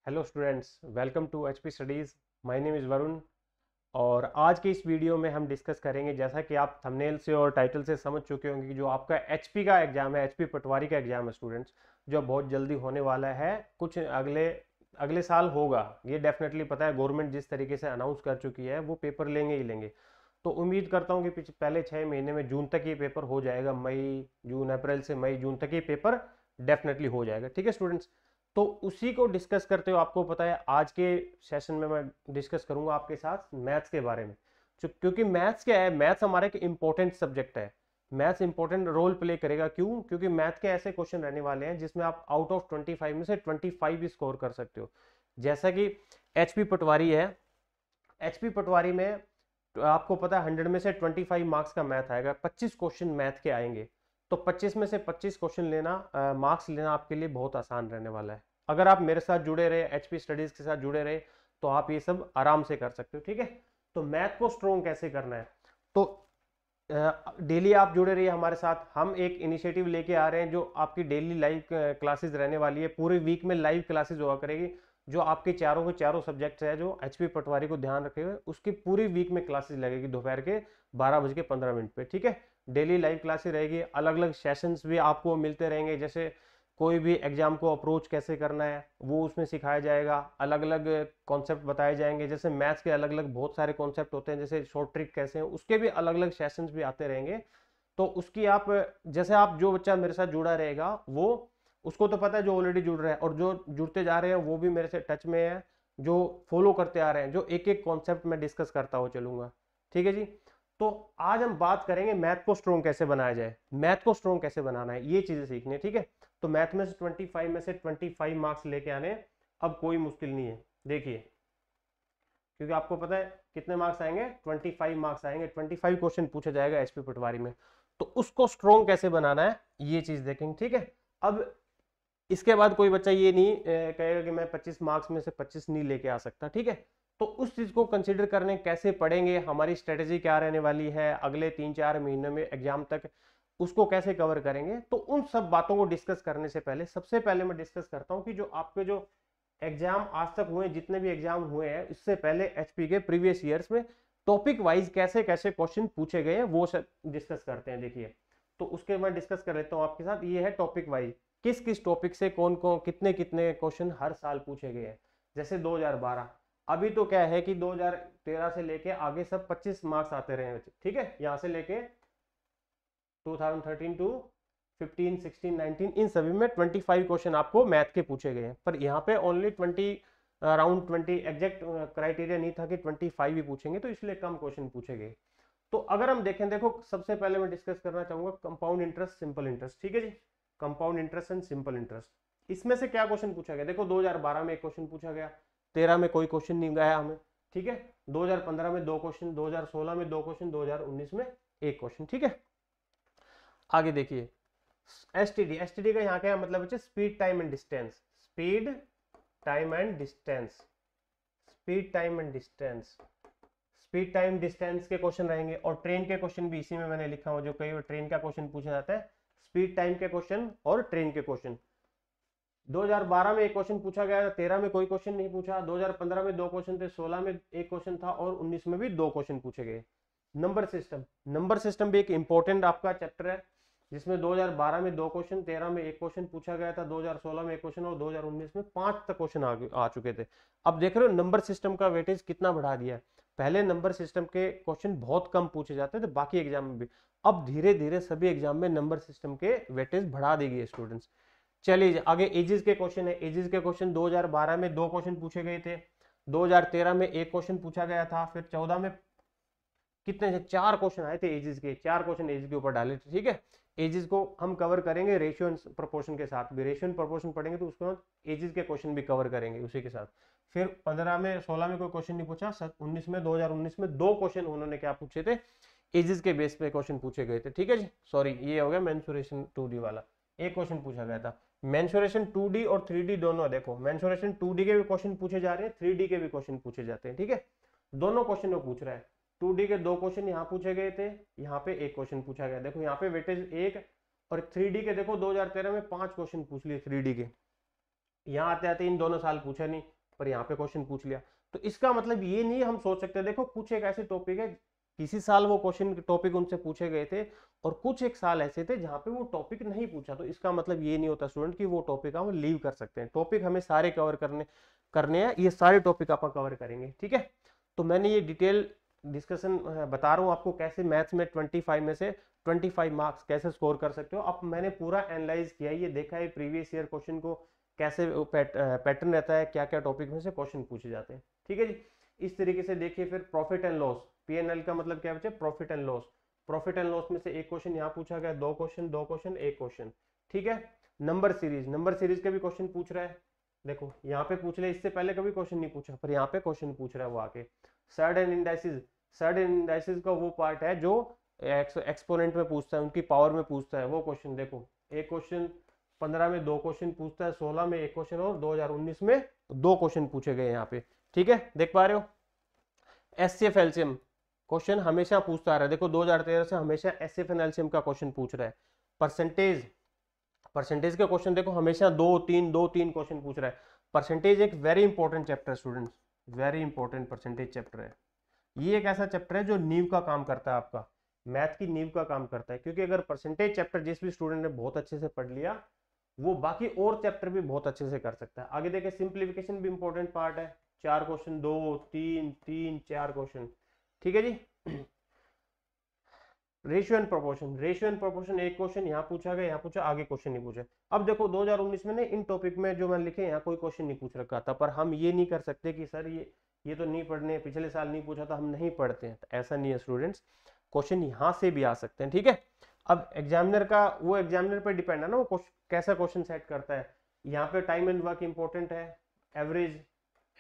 Hello students, welcome to HP studies. My name is Varun. और आज के इस वीडियो में हम डिस्कस करेंगे, जैसा कि आप थंबनेल से और टाइटल से समझ चुके होंगे, कि जो आपका एचपी का एग्जाम है, एचपी पटवारी का एग्जाम है स्टूडेंट्स, जो बहुत जल्दी होने वाला है। कुछ अगले अगले साल होगा, ये डेफिनेटली पता है। गवर्नमेंट जिस तरीके से अनाउंस कर चुकी है, वो पेपर लेंगे ही लेंगे। तो उम्मीद करता हूँ कि पहले 6 महीने में जून तक ये पेपर हो जाएगा। मई जून, अप्रैल से मई जून तक ये पेपर डेफिनेटली हो जाएगा। ठीक है स्टूडेंट्स, तो उसी को डिस्कस करते हुए आपको पता है आज के सेशन में मैं डिस्कस करूंगा आपके साथ मैथ्स के बारे में। क्योंकि मैथ्स क्या है, मैथ्स हमारा एक इंपॉर्टेंट सब्जेक्ट है। मैथ्स इंपॉर्टेंट रोल प्ले करेगा। क्यों? क्योंकि मैथ के ऐसे क्वेश्चन रहने वाले हैं जिसमें आप आउट ऑफ 25 में से 25 भी स्कोर कर सकते हो। जैसा कि एचपी पटवारी है, एचपी पटवारी में तो आपको पता है 100 में से 25 मार्क्स का मैथ आएगा, 25 क्वेश्चन मैथ के आएंगे। तो 25 में से 25 क्वेश्चन लेना, मार्क्स लेना आपके लिए बहुत आसान रहने वाला है। अगर आप मेरे साथ जुड़े रहे, एचपी स्टडीज के साथ जुड़े रहे, तो आप ये सब आराम से कर सकते हो। ठीक है, तो मैथ को स्ट्रोंग कैसे करना है, तो डेली आप जुड़े रहिए हमारे साथ। हम एक इनिशिएटिव लेके आ रहे हैं जो आपकी डेली लाइव क्लासेस रहने वाली है। पूरे वीक में लाइव क्लासेस हुआ करेगी, जो आपके चारों के चारों सब्जेक्ट्स है, जो एचपी पटवारी को ध्यान रखे हुए, उसकी पूरी वीक में क्लासेस लगेगी दोपहर के 12:15 पे। ठीक है, डेली लाइव क्लासेस रहेगी। अलग अलग सेशंस भी आपको मिलते रहेंगे, जैसे कोई भी एग्जाम को अप्रोच कैसे करना है वो उसमें सिखाया जाएगा। अलग अलग कॉन्सेप्ट बताए जाएंगे, जैसे मैथ्स के अलग अलग बहुत सारे कॉन्सेप्ट होते हैं, जैसे शॉर्ट ट्रिक कैसे हैं, उसके भी अलग अलग सेशंस भी आते रहेंगे। तो उसकी आप, जैसे आप, जो बच्चा मेरे साथ जुड़ा रहेगा वो, उसको तो पता है, जो ऑलरेडी जुड़ रहा है और जो जुड़ते जा रहे हैं वो भी मेरे से टच में है, जो फॉलो करते आ रहे हैं, जो एक एक कॉन्सेप्ट में डिस्कस करता हो चलूंगा। ठीक है जी, तो आज हम बात करेंगे मैथ को स्ट्रोंग कैसे बनाया जाए, मैथ को स्ट्रोंग कैसे बनाना है, ये चीजें सीखनी है। ठीक है, तो मैथ में से 25 में से 25 मार्क्स लेके आने अब कोई मुश्किल नहीं है। देखिए, क्योंकि आपको पता है कितने मार्क्स आएंगे, 25 मार्क्स आएंगे, 25 क्वेश्चन पूछा जाएगा एचपी पटवारी में। तो उसको स्ट्रोंग कैसे बनाना है, ये चीज देखेंगे। ठीक है, अब इसके बाद कोई बच्चा ये नहीं कहेगा कि मैं 25 मार्क्स में से 25 नहीं लेके आ सकता। ठीक है, तो उस चीज को कंसिडर करने कैसे पढ़ेंगे, हमारी स्ट्रेटेजी क्या रहने वाली है अगले 3-4 महीने में एग्जाम तक, उसको कैसे कवर करेंगे। तो उन सब बातों को डिस्कस करने से पहले, सबसे पहले मैं डिस्कस करता हूं कि जो आपके जो एग्जाम आज तक हुए, जितने भी एग्जाम हुए हैं, इससे पहले एचपी के प्रीवियस ईयर्स में टॉपिक वाइज कैसे कैसे क्वेश्चन पूछे गए हैं, वो सब डिस्कस करते हैं। देखिए, तो उसके मैं डिस्कस कर लेता हूं आपके साथ। ये है टॉपिक वाइज, किस किस टॉपिक से कौन कौन कितने कितने क्वेश्चन हर साल पूछे गए हैं। जैसे 2012, अभी तो क्या है कि 2013 से लेके आगे सब 25 मार्क्स आते रहे। ठीक है, यहां से लेके 2013 टू 15, 16, 19, इन सभी में 25 क्वेश्चन आपको मैथ के पूछे गए हैं। पर यहाँ पे ओनली 20, अराउंड 20 एग्जैक्ट क्राइटेरिया नहीं था कि 25 ही पूछेंगे, तो इसलिए कम क्वेश्चन पूछे गए। तो अगर हम देखें, देखो, सबसे पहले मैं डिस्कस करना चाहूंगा कंपाउंड इंटरेस्ट, सिंपल इंटरेस्ट। ठीक है जी, compound interest and simple interest. इसमें से क्या क्वेश्चन पूछा गया, देखो 2012 में एक क्वेश्चन पूछा गया, 13 में कोई क्वेश्चन नहीं गया हमें। ठीक है, 2015 में 2 क्वेश्चन, 2016 में 2 क्वेश्चन, 2019 में एक क्वेश्चन। ठीक है, आगे देखिए, एसटीडी, एसटीडी का यहाँ क्या मतलब है, speed time and distance, speed time and distance, speed time and distance, speed time distance के क्वेश्चन रहेंगे। और ट्रेन के क्वेश्चन भी इसी में मैंने लिखा हुआ, जो कई बार ट्रेन का क्वेश्चन पूछा जाता है, स्पीड टाइम के क्वेश्चन और ट्रेन के क्वेश्चन। 2012 में एक क्वेश्चन पूछा गया, 13 में कोई क्वेश्चन नहीं पूछा, 2015 में 2 क्वेश्चन थे, 16 में एक क्वेश्चन था और 19 में भी 2 क्वेश्चन पूछे गए। नंबर सिस्टम, नंबर सिस्टम भी एक इंपॉर्टेंट आपका चैप्टर है, जिसमें 2012 में 2 क्वेश्चन, 13 में एक क्वेश्चन पूछा गया था, 2016 में एक क्वेश्चन और 2019 में 5 तक क्वेश्चन आ चुके थे। अब देख रहे हो नंबर सिस्टम का वेटेज कितना बढ़ा दिया है। पहले नंबर सिस्टम के क्वेश्चन बहुत कम पूछे जाते थे बाकी एग्जाम में भी, अब धीरे धीरे सभी एग्जाम में नंबर सिस्टम के वेटेज बढ़ा देगी स्टूडेंट्स। चलिए आगे, एजेस के क्वेश्चन है। एजेस के क्वेश्चन 2012 में 2 क्वेश्चन पूछे गए थे, 2013 में एक क्वेश्चन पूछा गया था, फिर 14 में कितने थे, 4 क्वेश्चन आए थे एजेस के, 4 क्वेश्चन एज के ऊपर डाले थे। ठीक है, एजेस को हम कवर करेंगे रेशियो एंड प्रोपोर्शन के साथ भी, रेशियो एंड प्रोपोर्शन पढ़ेंगे तो उसके बाद एजेस के क्वेश्चन भी कवर करेंगे उसी के साथ। फिर 15 में, 16 में कोई क्वेश्चन नहीं पूछा, 19 में, 2019 में 2 क्वेश्चन उन्होंने क्या पूछे थे, एजेस के बेस पे क्वेश्चन पूछे गए थे। ठीक है जी, सॉरी, ये हो गया मेंसुरेशन 2D वाला, एक क्वेश्चन पूछा गया था। मेंसुरेशन 2D और 3D दोनों, देखो मेंसुरेशन 2D के भी क्वेश्चन पूछे जा रहे हैं, 3D के भी क्वेश्चन पूछे जाते हैं। ठीक है, दोनों क्वेश्चन वो पूछ रहा है। 2D के 2 क्वेश्चन यहाँ पूछे गए थे, यहाँ पे एक क्वेश्चन पूछा गया। देखो यहाँ पे वेटेज एक, और 3D के देखो 2013 में 5 क्वेश्चन पूछ लिए 3D के, यहाँ आते आते इन दोनों साल पूछा नहीं, पर यहाँ पे क्वेश्चन पूछ लिया। तो इसका मतलब ये नहीं हम सोच सकते, देखो कुछ एक ऐसे टॉपिक है किसी साल वो क्वेश्चन टॉपिक उनसे पूछे गए थे और कुछ एक साल ऐसे थे जहां पे वो टॉपिक नहीं पूछा। तो इसका मतलब ये नहीं होता स्टूडेंट कि वो टॉपिक हम लीव कर सकते हैं। टॉपिक हमें सारे कवर करने करने हैं, ये सारे टॉपिक आप कवर करेंगे, ठीक है। तो मैंने ये डिटेल डिस्कशन बता रहा हूँ आपको कैसे मैथ्स में 25 में से 25 मार्क्स कैसे स्कोर कर सकते हो। अब मैंने पूरा एनालाइज किया, ये देखा है प्रीवियस ईयर क्वेश्चन को कैसे पैटर्न रहता है, क्या क्या टॉपिक में से क्वेश्चन पूछे जाते हैं, ठीक है जी। इस तरीके से देखिए फिर प्रॉफिट एंड लॉस, पीएनएल का मतलब क्या बचे, profit and loss. Profit and loss में से एक क्वेश्चन यहाँ पूछा गया, दो क्वेश्चन एक क्वेश्चन, ठीक है। नंबर सीरीज के भी क्वेश्चन पूछ रहा है, देखो यहाँ पे पूछ ले, इससे पहले कभी क्वेश्चन नहीं पूछा पर यहाँ पे क्वेश्चन पूछ रहा है वो आके। सर्ड एंड इंडाइसिस का वो पार्ट है जो एक्सपोनेंट में पूछता है, उनकी पावर में पूछता है वो क्वेश्चन। देखो एक क्वेश्चन 15 में दो क्वेश्चन पूछता है, 16 में एक क्वेश्चन और 2019 में दो क्वेश्चन पूछे गए यहाँ पे, ठीक है, देख पा रहे हो। एचसीएफ एलसीएम क्वेश्चन हमेशा पूछता आ रहा है, देखो 2013 से हमेशा एचसीएफ एंड एलसीएम का क्वेश्चन पूछ रहा है। परसेंटेज के क्वेश्चन देखो हमेशा दो तीन क्वेश्चन पूछ रहा है। परसेंटेज एक very important chapter students, very important percentage chapter है। ये एक ऐसा चैप्टर है जो नींव का काम करता है, आपका मैथ की नींव का काम करता है। क्योंकि अगर परसेंटेज चैप्टर जिस भी स्टूडेंट ने बहुत अच्छे से पढ़ लिया वो बाकी और चैप्टर भी बहुत अच्छे से कर सकता है। आगे देखें सिंप्लीफिकेशन भी इंपॉर्टेंट पार्ट है, 4 क्वेश्चन, 2 3 3 4 क्वेश्चन, ठीक है जी। रेशियो एंड प्रोपोर्शन एक क्वेश्चन यहाँ पूछा गया, यहाँ पूछा, आगे क्वेश्चन नहीं पूछा। अब देखो 2019 में ने इन टॉपिक में जो मैंने लिखे यहाँ कोई क्वेश्चन नहीं पूछ रखा था, पर हम ये नहीं कर सकते कि सर ये तो नहीं पढ़ने, पिछले साल नहीं पूछा था हम नहीं पढ़ते हैं, तो ऐसा नहीं है स्टूडेंट्स, क्वेश्चन यहाँ से भी आ सकते हैं, ठीक है। अब एग्जामिनर का वो एग्जामिनर पे डिपेंड है ना, वो कैसा क्वेश्चन सेट करता है। यहाँ पे टाइम एंड वर्क इंपॉर्टेंट है, एवरेज,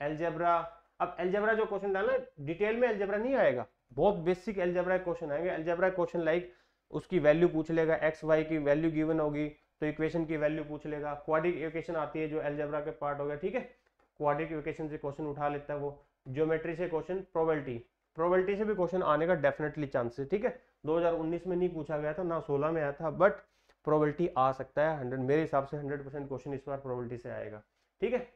एलजेब्रा। अब एलजेब्रा जो क्वेश्चन डालना डिटेल में एलजेब्रा नहीं आएगा, बहुत बेसिक एलजेब्रा क्वेश्चन आएंगे। एलजेब्रा क्वेश्चन लाइक उसकी वैल्यू पूछ लेगा, एक्स वाई की वैल्यू गिवन होगी तो इक्वेशन की वैल्यू पूछ लेगा। क्वाड्रिक इक्वेशन आती है जो एलजेब्रा के पार्ट हो गया, ठीक है, क्वाड्रिक इक्वेशन से क्वेश्चन उठा लेता है वो। ज्योमेट्री से क्वेश्चन, प्रोबेबिलिटी से भी क्वेश्चन आने का डेफिनेटली चांस है, ठीक है। 2019 में नहीं पूछा गया था ना 16 में आया था, बट प्रोबेबिलिटी आ सकता है 100, मेरे हिसाब से 100% क्वेश्चन इस बार प्रोबेबिलिटी से आएगा, ठीक है।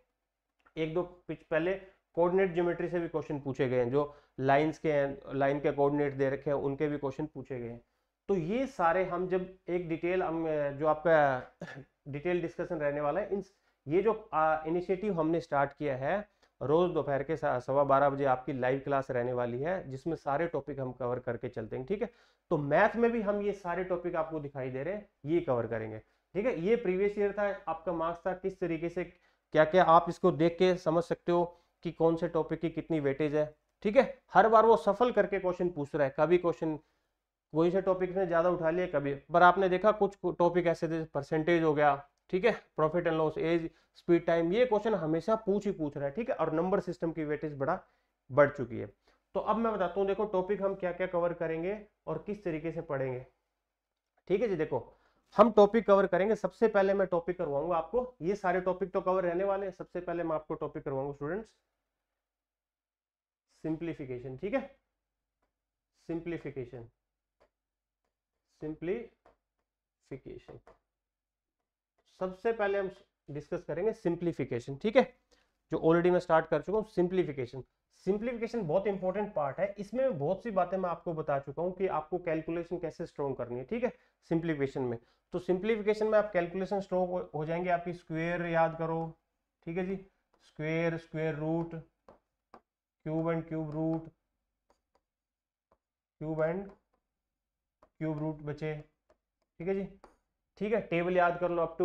एक दो पिच पहले कोऑर्डिनेट ज्योमेट्री से भी क्वेश्चन पूछे गए हैं, जो लाइन के कोऑर्डिनेट दे रखे हैं उनके भी क्वेश्चन पूछे गए हैं। तो ये सारे हम जब एक डिटेल जो आपका डिटेल डिस्कशन रहने वाला है, ये जो इनिशिएटिव हमने स्टार्ट किया है, रोज दोपहर के 12:15 बजे आपकी लाइव क्लास रहने वाली है जिसमें सारे टॉपिक हम कवर करके चलते हैं, ठीक है। तो मैथ में भी हम ये सारे टॉपिक आपको दिखाई दे रहे हैं, ये कवर करेंगे, ठीक है। ये प्रीवियस ईयर था, आपका मार्क्स था, किस तरीके से क्या क्या आप इसको देख के समझ सकते हो कि कौन से टॉपिक की कितनी वेटेज है, ठीक है। हर बार वो सफल करके क्वेश्चन पूछ रहा है, कभी क्वेश्चन कोई से टॉपिक ने ज्यादा उठा लिया कभी, पर आपने देखा कुछ टॉपिक ऐसे थे, परसेंटेज हो गया, ठीक है, profit and loss, age, speed, time, ये क्वेश्चन हमेशा पूछ रहा है, ठीक है। और नंबर सिस्टम की वेटेज बढ़ चुकी है। तो अब मैं बताता हूँ, देखो टॉपिक हम क्या क्या कवर करेंगे और किस तरीके से पढ़ेंगे, ठीक है जी। देखो हम टॉपिक कवर करेंगे, सबसे पहले मैं टॉपिक करवाऊंगा आपको, ये सारे टॉपिक तो कवर रहने वाले हैं। सबसे पहले मैं आपको टॉपिक करवाऊंगा स्टूडेंट्स सिंप्लीफिकेशन, ठीक है, सिंप्लीफिकेशन सबसे पहले हम डिस्कस करेंगे सिंप्लीफिकेशन, ठीक है, जो ऑलरेडी मैं स्टार्ट कर चुका हूं। सिंप्लीफिकेशन बहुत इंपॉर्टेंट पार्ट है, इसमें बहुत सी बातें मैं आपको बता चुका हूं कि आपको कैलकुलेशन कैसे स्ट्रॉन्ग करनी है, ठीक है, सिंप्लीफिकेशन में। तो सिंप्लीफिकेशन में आप कैलकुलेशन स्ट्रॉन्ग हो जाएंगे, आपकी स्क्वायर याद करो, ठीक है जी, square root, cube and cube root बचे, ठीक है जी, ठीक है। टेबल याद कर लो, अप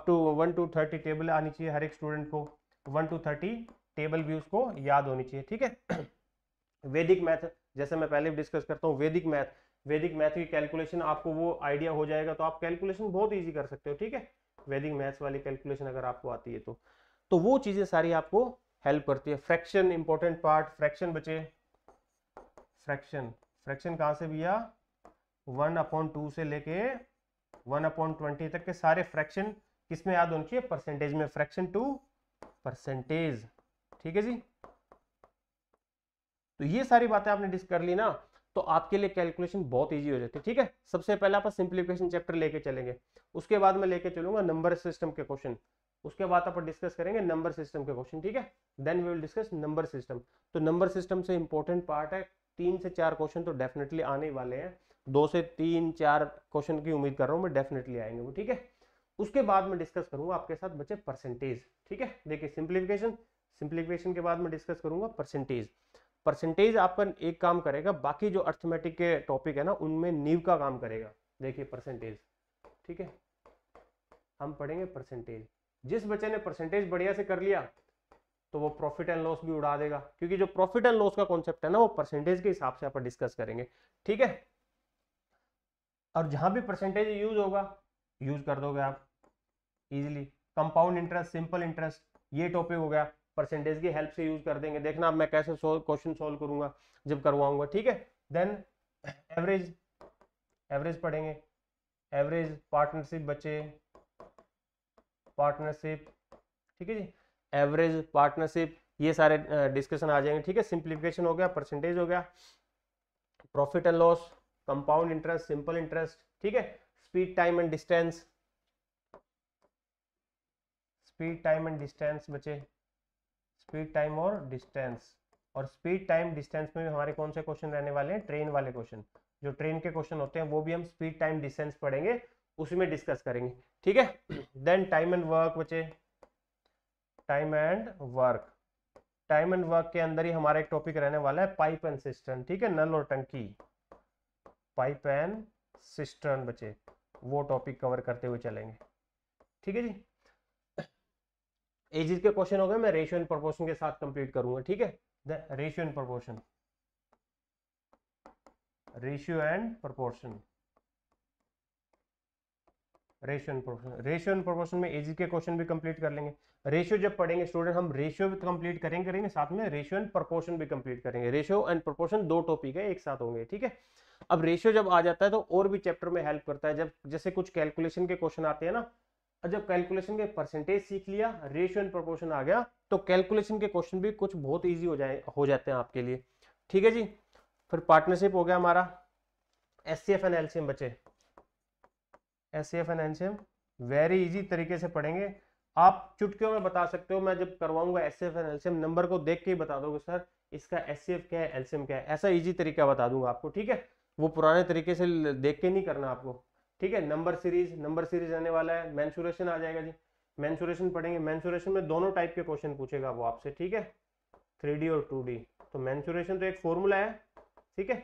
टू 1 to 30 टेबल आनी चाहिए हर एक स्टूडेंट को, 1 to 30 टेबल भी उसको याद होनी चाहिए, ठीक है। वैदिक मैथ, जैसे मैं पहले भी डिस्कस करता हूँ, वैदिक मैथ की कैलकुलेशन आपको वो आइडिया हो जाएगा तो आप कैलकुलेशन बहुत ईजी कर सकते हो, ठीक है। वैदिक मैथ्स वाली कैलकुलेशन अगर आपको आती है तो वो चीजें सारी आपको हेल्प करती है। फ्रैक्शन इंपॉर्टेंट पार्ट, फ्रैक्शन बचे, फ्रैक्शन कहाँ से भैया, 1/2 से लेके 1/20 तक के सारे फ्रैक्शन किसमें याद होनी चाहिए, परसेंटेज में, फ्रैक्शन टू परसेंटेज, ठीक है जी। तो ये सारी बातें आपने डिस्कस कर ली ना, तो आपके लिए कैलकुलेशन बहुत इजी हो जाती है, ठीक है। सबसे पहले आप सिंप्लीफिकेशन चैप्टर लेके चलेंगे, उसके बाद मैं लेके चलूंगा नंबर सिस्टम के क्वेश्चन। उसके बाद अपन डिस्कस करेंगे नंबर सिस्टम के क्वेश्चन, ठीक है। Then we will discuss number system. तो नंबर सिस्टम से इंपॉर्टेंट पार्ट है, 3 से 4 क्वेश्चन तो डेफिनेटली आने ही वाले हैं, 2 से 3-4 क्वेश्चन की उम्मीद कर रहा हूँ मैं, डेफिनेटली आएंगे वो, ठीक है। उसके बाद मैं डिस्कस करूंगा आपके साथ बच्चे परसेंटेज, ठीक है। देखिए सिंप्लीफिकेशन, सिंप्लीफिकेशन के बाद मैं डिस्कस करूंगा परसेंटेज। परसेंटेज आपका एक काम करेगा, बाकी जो अर्थमेटिक के टॉपिक है ना उनमें नींव का काम करेगा। देखिए परसेंटेज, ठीक है, हम पढ़ेंगे परसेंटेज। जिस बच्चे ने परसेंटेज बढ़िया से कर लिया तो वो प्रॉफिट एंड लॉस भी उड़ा देगा, क्योंकि जो प्रॉफिट एंड लॉस का कॉन्सेप्ट है ना वो परसेंटेज के हिसाब से अपन डिस्कस करेंगे, ठीक है। और जहां भी परसेंटेज यूज होगा यूज कर दोगे आप easily. Compound interest, simple interest, ये टॉपिक हो गया, परसेंटेज की हेल्प से यूज कर देंगे। देखना अब मैं कैसे क्वेश्चन सोल्व करूंगा जब करवाऊंगा, ठीक है। देन एवरेज, एवरेज पढ़ेंगे, एवरेज, पार्टनरशिप बच्चे, पार्टनरशिप, ठीक है जी, एवरेज, पार्टनरशिप, ये सारे डिस्कशन आ जाएंगे, ठीक है। सिंप्लीफिकेशन हो गया, परसेंटेज हो गया, profit and loss, compound interest, simple interest, ठीक है। Speed, time and distance, speed, time and distance बचे, स्पीड, टाइम और डिस्टेंस। और स्पीड, टाइम, डिस्टेंस में हमारे कौन से क्वेश्चन रहने वाले हैं, ट्रेन वाले क्वेश्चन। जो ट्रेन के क्वेश्चन होते हैं वो भी हम स्पीड, टाइम, डिस्टेंस पढ़ेंगे, उसमें डिस्कस करेंगे, ठीक है। देन टाइम एंड वर्क बचे, time and work. Time and work के अंदर ही हमारा एक टॉपिक रहने वाला है पाइप एंड सिस्टर्न, ठीक है, नल और टंकी, पाइप एंड सिस्टर्न बचे, वो टॉपिक कवर करते हुए चलेंगे, ठीक है जी। एजिज के क्वेश्चन हो गए, मैं रेशियो एंड प्रोपोर्शन के साथ कंप्लीट करूंगा, ठीक है। Ratio and proportion, ratio and proportion, ratio and proportion, ratio and proportion में एजिज के क्वेश्चन भी कंप्लीट कर लेंगे। रेशियो जब पढ़ेंगे स्टूडेंट, हम रेशियो भी कंप्लीट करेंगे साथ में रेशियो एंड प्रोपोर्शन भी कंप्लीट करेंगे। रेशियो एंड प्रोपोर्शन 2 टॉपिक है, एक साथ होंगे, ठीक है। अब रेशियो जब आ जाता है तो और भी चैप्टर में हेल्प करता है, जब जैसे कुछ कैलकुलेशन के क्वेश्चन आते हैं ना, जब कैलकुलेशन के परसेंटेज सीख लिया, रेशियो एंड प्रोपोर्शन आ गया, तो कैलकुलेशन के क्वेश्चन भी कुछ बहुत इजी हो जाते हैं आपके लिए, ठीक है जी। फिर पार्टनरशिप हो गया हमारा, एचसीएफ एंड एलसीएम बचे, HCF and LCM very easy तरीके से पढ़ेंगे। आप चुटकियों में बता सकते हो, मैं जब करवाऊंगा एचसीएफ एंड एलसीएम नंबर को देख के ही बता दोगे सर इसका एचसीएफ क्या है, एलसीएम क्या है, ऐसा इजी तरीका बता दूंगा आपको, ठीक है। वो पुराने तरीके से देख के नहीं करना आपको, ठीक है। नंबर सीरीज, नंबर सीरीज आने वाला है, मेंसुरेशन आ जाएगा जी, मेंसुरेशन पढ़ेंगे। मेंसुरेशन में दोनों टाइप के क्वेश्चन पूछेगा वो आपसे, ठीक है, 3D और 2D। तो मेंसुरेशन तो एक फॉर्मूला है, ठीक है,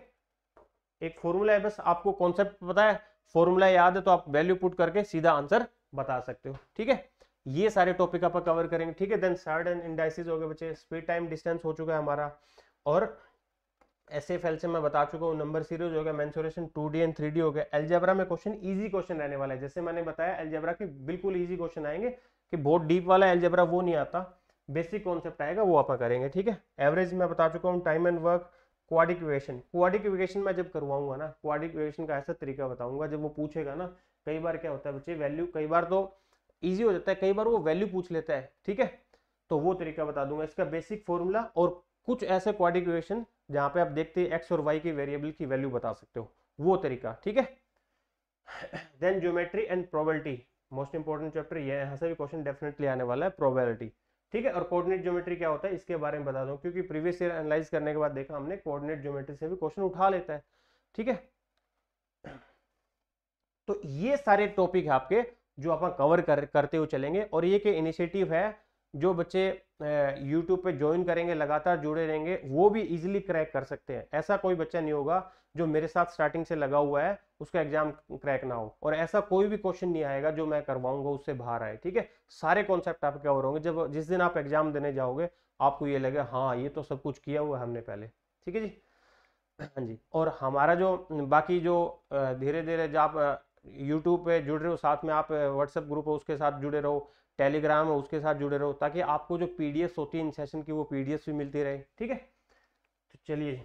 एक फॉर्मूला है, बस आपको कॉन्सेप्ट पता है, फॉर्मूला याद है तो आप वैल्यू पुट करके सीधा आंसर बता सकते हो, ठीक है। ये सारे टॉपिक आप कवर करेंगे, ठीक है। देन सार्ड एंड इंडाइसिस हो गए बच्चे, स्पीड, टाइम, डिस्टेंस हो चुका है हमारा, और एसएफएल से मैं बता चुका हूँ, नंबर सीरीज हो गया, मेंसुरेशन 2D एंड 3D हो गया। अलजेब्रा में क्वेश्चन इजी क्वेश्चन रहने वाला है, जैसे मैंने बताया अलजेब्रा के बिल्कुल इजी क्वेश्चन आएंगे, कि बहुत डीप वाला अलजेब्रा वो नहीं आता, बेसिक कॉन्सेप्ट आएगा वो अपन करेंगे, ठीक है। एवरेज मैं बता चुका हूँ, time and work, quadric equation, quadric equation मैं जब करवाऊंगा ना, क्वाड्रिक इक्वेशन का ऐसा तरीका बताऊंगा, जब वो पूछेगा ना, कई बार क्या होता है बच्चे, वैल्यू कई बार तो इजी हो जाता है, कई बार वो वैल्यू पूछ लेता है, ठीक है, तो वो तरीका बता दूंगा, इसका बेसिक फॉर्मूला, और कुछ ऐसे क्वाड्रिक इक्वेशन जहां पे आप देखते हैं एक्स और वाई की वेरिएबल की वैल्यू बता सकते हो, वो तरीका, ठीक है। Then geometry and probability, most important chapter ये है, यहाँ से भी क्वेश्चन डेफिनेटली आने वाला है, प्रोबेबिलिटी, ठीक है। और कोऑर्डिनेट ज्योमेट्री क्या होता है इसके बारे में बता दूं, क्योंकि प्रीवियस ईयर एनालाइज करने के बाद देखा हमने कोऑर्डिनेट ज्योमेट्री से भी क्वेश्चन उठा लेता है, ठीक है। तो ये सारे टॉपिक है आपके जो अपन कवर करते हुए चलेंगे, और ये के इनिशिएटिव है जो बच्चे YouTube पे ज्वाइन करेंगे, लगातार जुड़े रहेंगे, वो भी इजीली क्रैक कर सकते हैं। ऐसा कोई बच्चा नहीं होगा जो मेरे साथ स्टार्टिंग से लगा हुआ है उसका एग्जाम क्रैक ना हो, और ऐसा कोई भी क्वेश्चन नहीं आएगा जो मैं करवाऊंगा उससे बाहर आए, ठीक है। सारे कॉन्सेप्ट आपके कवर होंगे, जब जिस दिन आप एग्जाम देने जाओगे आपको ये लगेगा हाँ ये तो सब कुछ किया हुआ है हमने पहले, ठीक है जी। हाँ जी, और हमारा जो बाकी जो धीरे धीरे जब आप यूट्यूब पे जुड़ रहे हो, साथ में आप व्हाट्सएप ग्रुप है उसके साथ जुड़े रहो, टेलीग्राम है उसके साथ जुड़े रहो, ताकि आपको जो पीडीएफ होती है इन सेशन की वो पीडीएफ भी मिलती रहे, ठीक है। तो चलिए,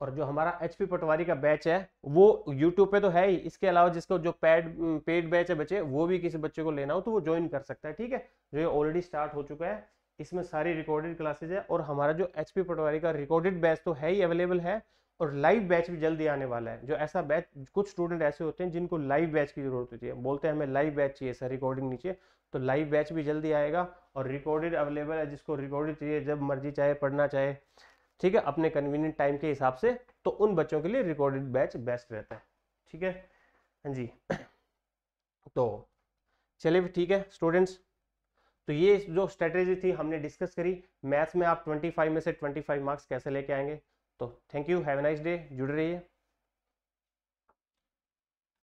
और जो हमारा एचपी पटवारी का बैच है वो यूट्यूब पे तो है ही, इसके अलावा जिसको जो पेड बैच है बच्चे, वो भी किसी बच्चे को लेना हो तो वो ज्वाइन कर सकता है, ठीक है। जो ये ऑलरेडी स्टार्ट हो चुका है, इसमें सारी रिकॉर्डेड क्लासेज है, और हमारा जो एचपी पटवारी का रिकॉर्डेड बैच तो है ही अवेलेबल है, और लाइव बैच भी जल्दी आने वाला है। जो ऐसा बैच, कुछ स्टूडेंट ऐसे होते हैं जिनको लाइव बैच की जरूरत होती है, बोलते हैं हमें लाइव बैच चाहिए सर, रिकॉर्डिंग नीचे, तो लाइव बैच भी जल्दी आएगा, और रिकॉर्डेड अवेलेबल है, जिसको रिकॉर्डेड चाहिए जब मर्जी चाहे पढ़ना चाहे, ठीक है, अपने कन्वीनियंट टाइम के हिसाब से, तो उन बच्चों के लिए रिकॉर्डेड बैच बेस्ट रहता है। ठीक है, हाँ जी। तो चलिए ठीक है स्टूडेंट्स, तो ये जो स्ट्रेटेजी थी हमने डिस्कस करी, मैथ्स में आप 25 में से 25 मार्क्स कैसे लेके आएंगे। तो thank you, have a nice day, जुड़े रहिए।